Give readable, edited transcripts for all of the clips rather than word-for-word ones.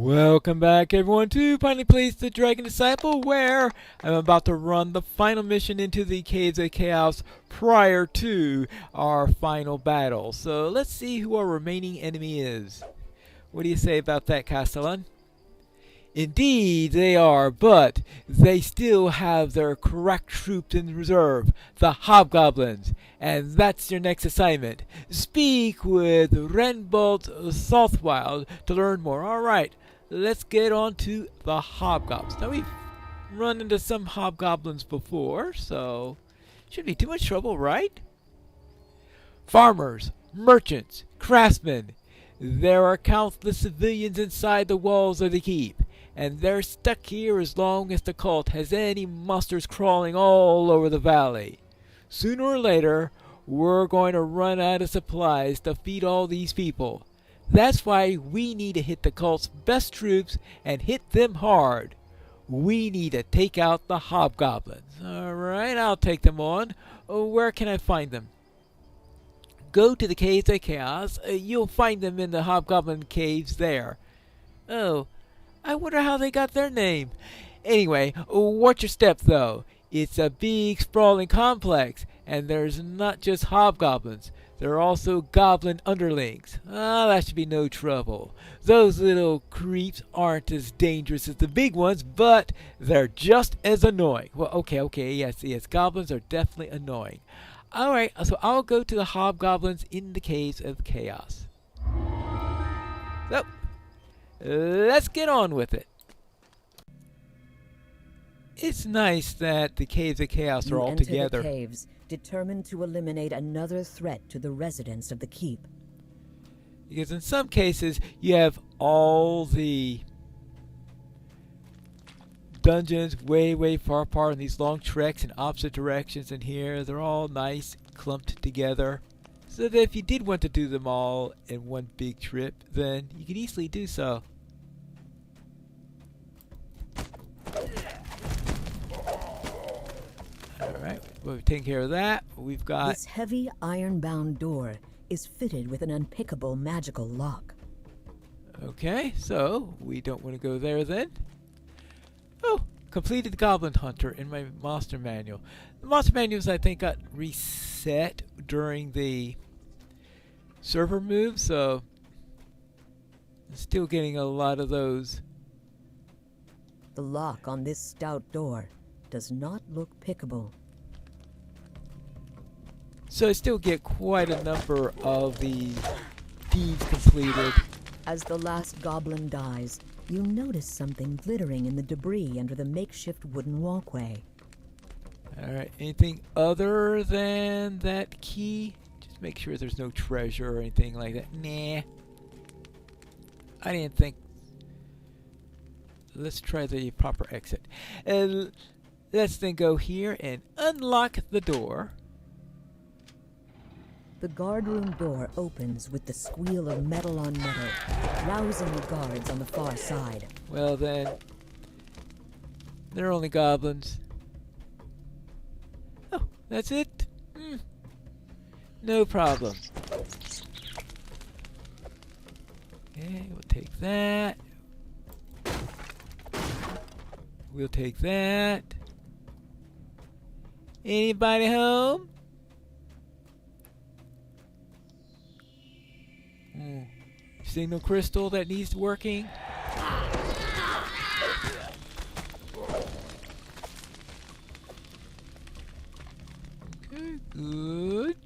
Welcome back everyone to Pineleaf the Dragon Disciple, where I'm about to run the final mission into the Caves of Chaos prior to our final battle. So let's see who our remaining enemy is. What do you say about that, Castellan? Indeed they are, but they still have their correct troops in reserve, the Hobgoblins, and that's your next assignment. Speak with Renbolt Southwild to learn more. Alright, let's get on to the Hobgoblins. Now we've run into some Hobgoblins before, so shouldn't be too much trouble, right? Farmers, merchants, craftsmen. There are countless civilians inside the walls of the keep, and they're stuck here as long as the cult has any monsters crawling all over the valley. Sooner or later, we're going to run out of supplies to feed all these people. That's why we need to hit the cult's best troops and hit them hard. We need to take out the Hobgoblins. Alright, I'll take them on. Where can I find them? Go to the Caves of Chaos. You'll find them in the Hobgoblin caves there. Oh, I wonder how they got their name. Anyway, watch your step though. It's a big sprawling complex, and there's not just hobgoblins. There are also goblin underlings. That should be no trouble. Those little creeps aren't as dangerous as the big ones, but they're just as annoying. Well, okay, yes, goblins are definitely annoying. Alright, so I'll go to the hobgoblins in the Caves of Chaos. So, let's get on with it. It's nice that the Caves of Chaos are all together. The caves, determined to eliminate another threat to the residents of the keep. Because in some cases, you have all the dungeons way far apart in these long treks in opposite directions, and here they're all nice, clumped together. So that if you did want to do them all in one big trip, then you could easily do so. Alright, well, we've taken care of that. We've got... This heavy iron-bound door is fitted with an unpickable magical lock. Okay, so we don't want to go there then. Oh, completed the Goblin Hunter in my monster manual. The monster manuals, I think, got reset during the server move, so I'm still getting a lot of those. The lock on this stout door does not look pickable. So I still get quite a number of the deeds completed. As the last goblin dies, you notice something glittering in the debris under the makeshift wooden walkway. Alright, anything other than that key? Just make sure there's no treasure or anything like that. Nah. I didn't think. Let's try the proper exit. Let's then go here and unlock the door. The guardroom door opens with the squeal of metal on metal, rousing the guards on the far side. Well then, they're only goblins. Oh, that's it? No problem. Okay, we'll take that. We'll take that. Anybody home? Signal crystal that needs working. Okay, good.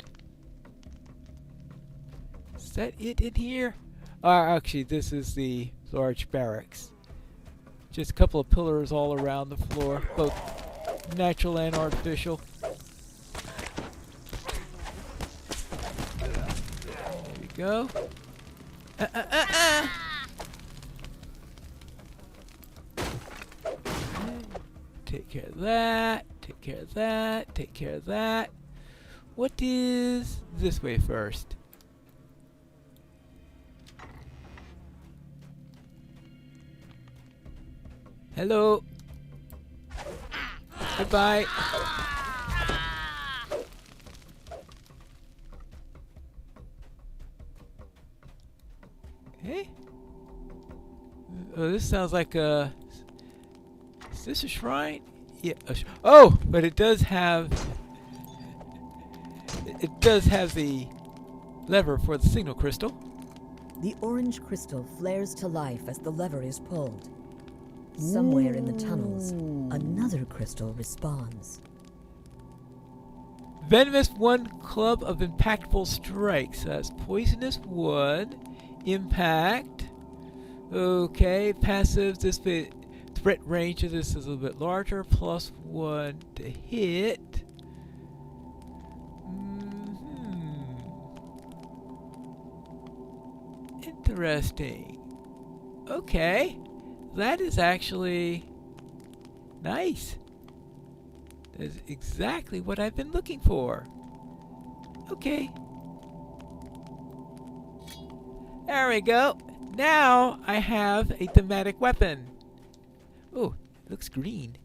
Is that it in here? Actually, this is the large barracks. Just a couple of pillars all around the floor, both natural and artificial. There we go. Take care of that. Take care of that. Take care of that. What is this way first? Hello. Goodbye. Okay. Oh, this sounds like a... Is this a shrine? Yeah. Oh, but it does have... It does have the lever for the signal crystal. The orange crystal flares to life as the lever is pulled. Somewhere in the tunnels, another crystal responds. Venomous 1, Club of Impactful Strikes. That's Poisonous 1. Impact. Okay, passive. This bit, threat range of this is a little bit larger. +1 to hit. Interesting. Okay. That is actually nice. That's exactly what I've been looking for. Okay. There we go. Now I have a thematic weapon. Oh, it looks green.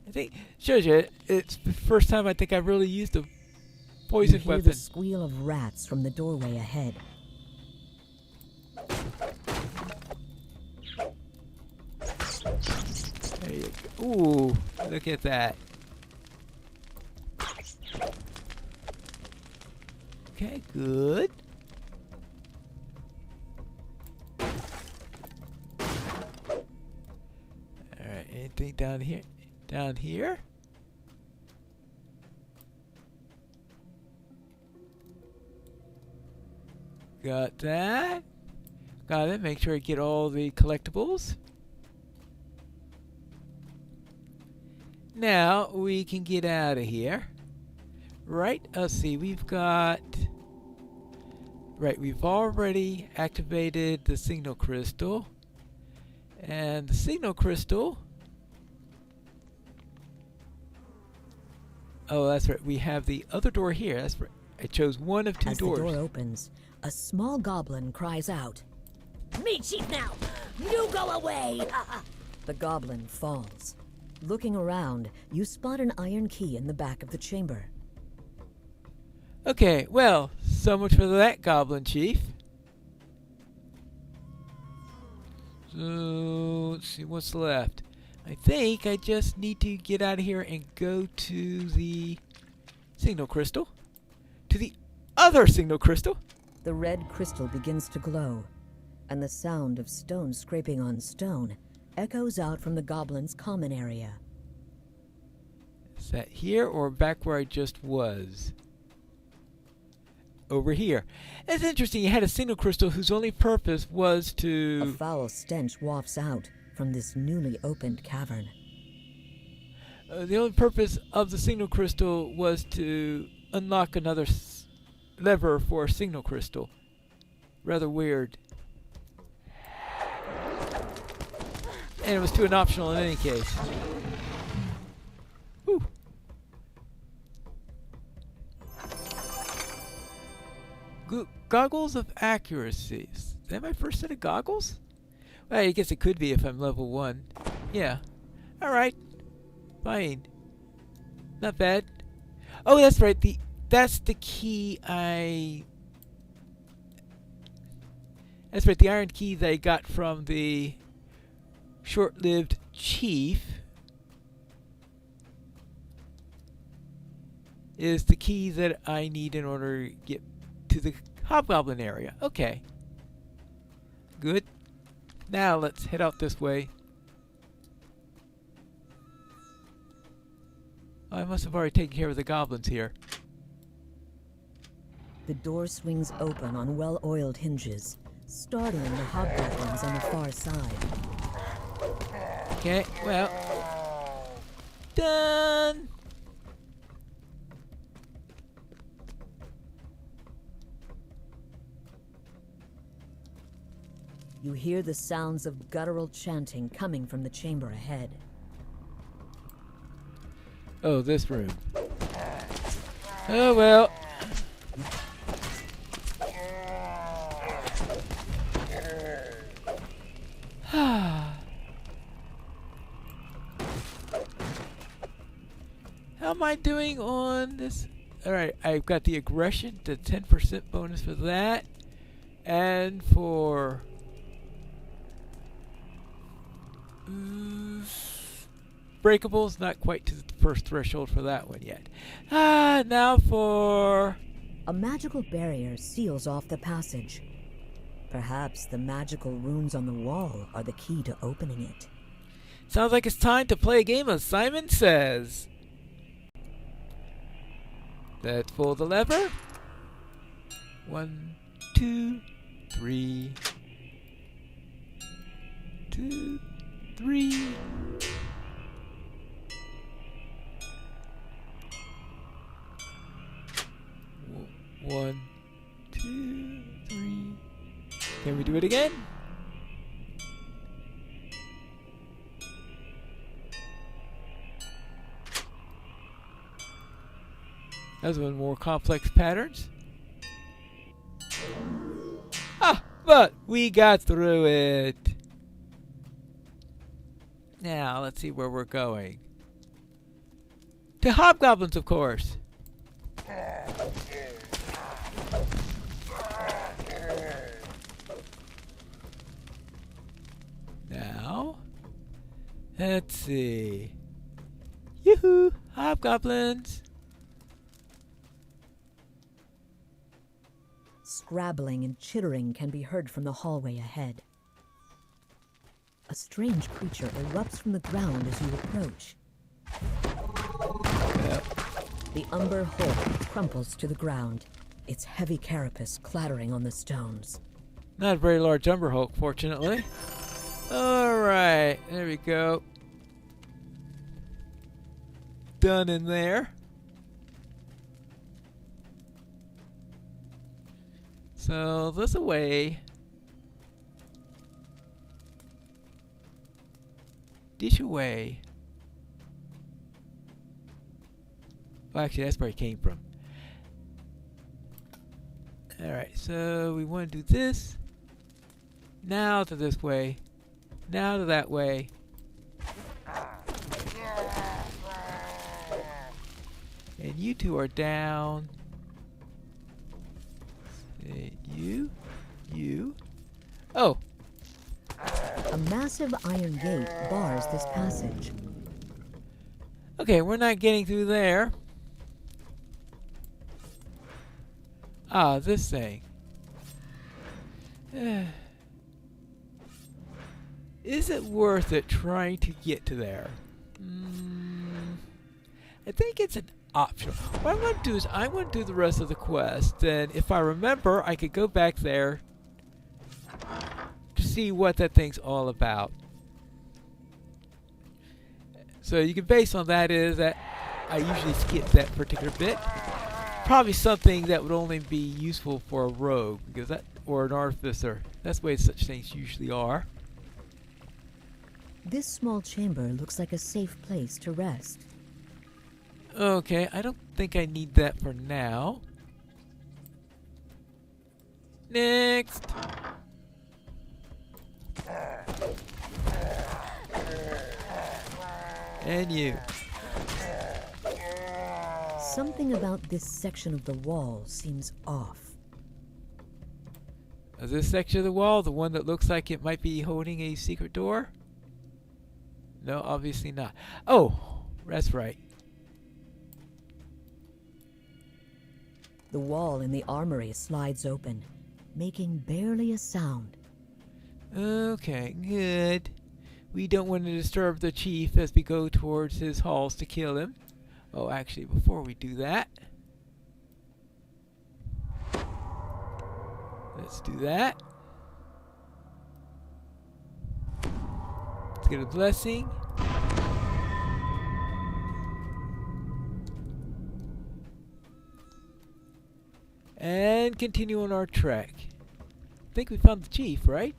I think shows you it's the first time I think I've really used a poison You hear weapon. the squeal of rats from the doorway ahead. There you go. Ooh, look at that. Okay, good. Alright, anything down here? Down here? Got that. Got it. Make sure I get all the collectibles. Now we can get out of here. Right, let's see, we've got... Right, we've already activated the signal crystal. And the signal crystal... Oh, that's right, we have the other door here. That's right. I chose one of two doors. As the door opens, a small goblin cries out, "Me chief now! You go away!" The goblin falls. Looking around, you spot an iron key in the back of the chamber. Okay, well, so much for that, Goblin Chief. So, let's see what's left. I think I just need to get out of here and go to the signal crystal. To the other signal crystal. The red crystal begins to glow, and the sound of stone scraping on stone echoes out from the goblin's common area. Is that here or back where I just was? Over here. It's interesting, you had a signal crystal whose only purpose was A to... foul stench wafts out from this newly opened cavern. The only purpose of the signal crystal was to unlock another lever for a signal crystal. Rather weird. And it was too optional in any case. Whew. Goggles of accuracy. Is that my first set of goggles? Well, I guess it could be if I'm level 1. Yeah. Alright. Fine. Not bad. Oh, that's right. That's the key That's right, the iron key that I got from the short-lived chief is the key that I need in order to get to the Hobgoblin area. Okay. Good. Now let's head out this way. Oh, I must have already taken care of the goblins here. The door swings open on well-oiled hinges, startling the hobgoblins on the far side. Okay, well. Done! You hear the sounds of guttural chanting coming from the chamber ahead. Oh, this room. Oh, well. How am I doing on this? Alright, I've got the aggression, the 10% bonus for that. And for Breakables, not quite to the first threshold for that one yet. Now for... A magical barrier seals off the passage. Perhaps the magical runes on the wall are the key to opening it. Sounds like it's time to play a game of Simon Says. Let's pull the lever. 1, 2, 3. 2, 3. One, 2, 3. Can we do it again? That's one more complex patterns. But we got through it. Now, let's see where we're going. To Hobgoblins, of course. Now, let's see. Yoo-hoo! Hobgoblins! Scrabbling and chittering can be heard from the hallway ahead. A strange creature erupts from the ground as you approach. Yep. The umber Horde crumples to the ground, its heavy carapace clattering on the stones. Not a very large Umber Hulk, fortunately. Alright, there we go. Done in there. So, this away. Dish away. Well, actually, that's where it came from. Alright, so we want to do this. Now to this way. Now to that way. And you two are down. You. Oh! A massive iron gate bars this passage. Okay, we're not getting through there. This thing. Is it worth it trying to get to there? I think it's an option. What I'm going to do is I'm going to do the rest of the quest, and if I remember, I could go back there to see what that thing's all about. So you can base on that is that I usually skip that particular bit. Probably something that would only be useful for a rogue, because that, or an artificer. That's the way such things usually are. This small chamber looks like a safe place to rest. Okay, I don't think I need that for now. Next! And you. Something about this section of the wall seems off. Is this section of the wall the one that looks like it might be holding a secret door? No, obviously not. Oh, that's right. The wall in the armory slides open, making barely a sound. Okay, good. We don't want to disturb the chief as we go towards his halls to kill him. Oh, actually, before we do that, let's do that. Let's get a blessing. And continue on our trek. I think we found the chief, right?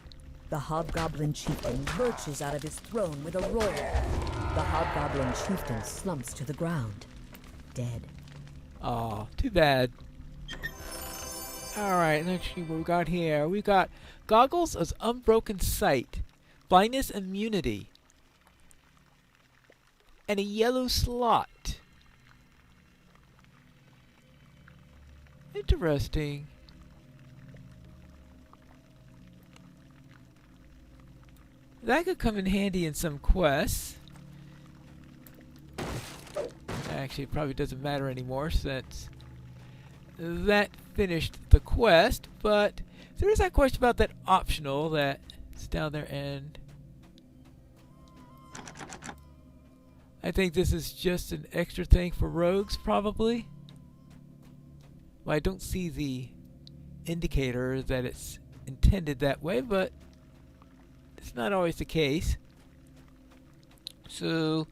The Hobgoblin chieftain lurches out of his throne with a roar. The Hobgoblin chieftain slumps to the ground, dead. Aw, too bad. Alright, let's see what we got here. We got goggles of unbroken sight, blindness immunity, and a yellow slot. Interesting. That could come in handy in some quests. Actually, it probably doesn't matter anymore since that finished the quest, but there is that question about that optional that's down there, and I think this is just an extra thing for rogues, probably. Well, I don't see the indicator that it's intended that way, but it's not always the case. So,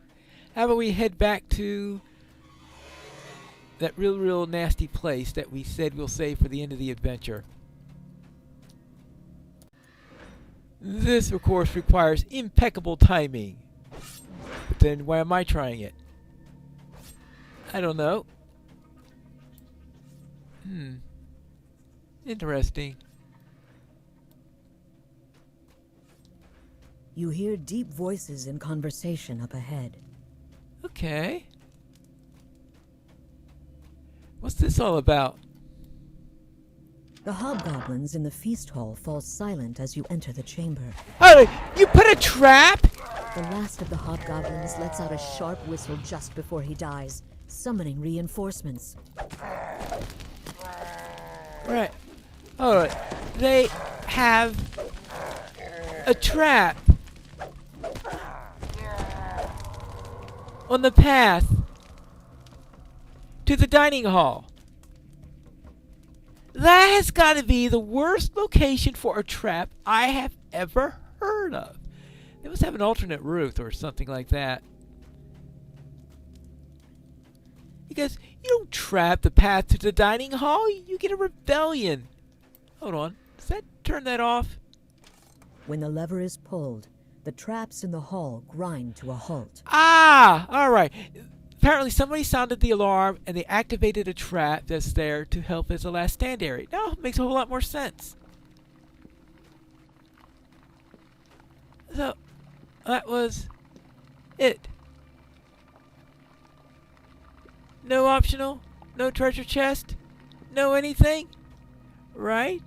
how about we head back to that real nasty place that we said we'll save for the end of the adventure. This, of course, requires impeccable timing. But then why am I trying it? I don't know. Interesting. You hear deep voices in conversation up ahead. Okay. What's this all about? The hobgoblins in the feast hall fall silent as you enter the chamber. Oh, you put a trap? The last of the hobgoblins lets out a sharp whistle just before he dies, summoning reinforcements. Right. Alright. They have a trap on the path to the dining hall. That has got to be the worst location for a trap I have ever heard of. They must have an alternate route or something like that. Because you don't trap the path to the dining hall, you get a rebellion. Hold on, does that turn that off? When the lever is pulled, the traps in the hall grind to a halt. Ah, alright. Apparently somebody sounded the alarm and they activated a trap that's there to help as a last stand area. Now it makes a whole lot more sense. So, that was it. No optional? No treasure chest? No anything? Right?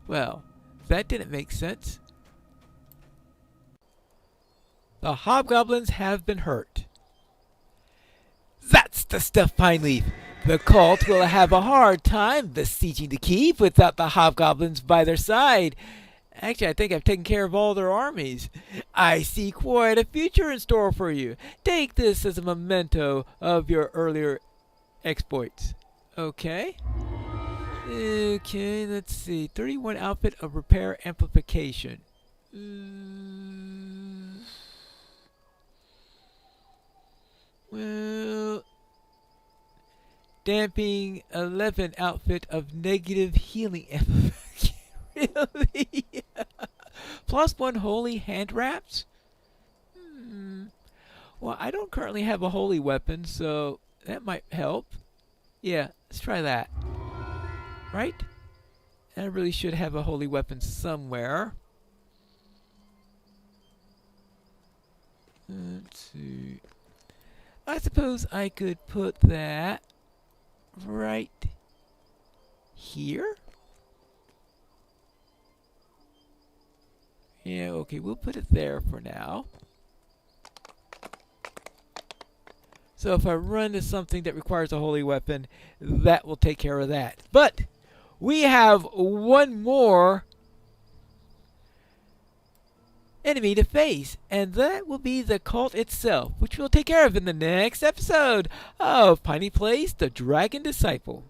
Well, that didn't make sense. The hobgoblins have been hurt. That's the stuff, Pineleaf. The cult will have a hard time besieging the keep without the hobgoblins by their side. Actually, I think I've taken care of all their armies. I see quite a future in store for you. Take this as a memento of your earlier exploits. Okay. Okay, let's see. 31 outfit of repair amplification. Well, damping 11 outfit of negative healing amplification. Really? +1 holy hand wraps? Well, I don't currently have a holy weapon, so that might help. Yeah, let's try that. Right? I really should have a holy weapon somewhere. Let's see. I suppose I could put that right here. Yeah, okay, we'll put it there for now. So if I run into something that requires a holy weapon, that will take care of that. But we have one more enemy to face, and that will be the cult itself, which we'll take care of in the next episode of Piney Plays The Dragon Disciple.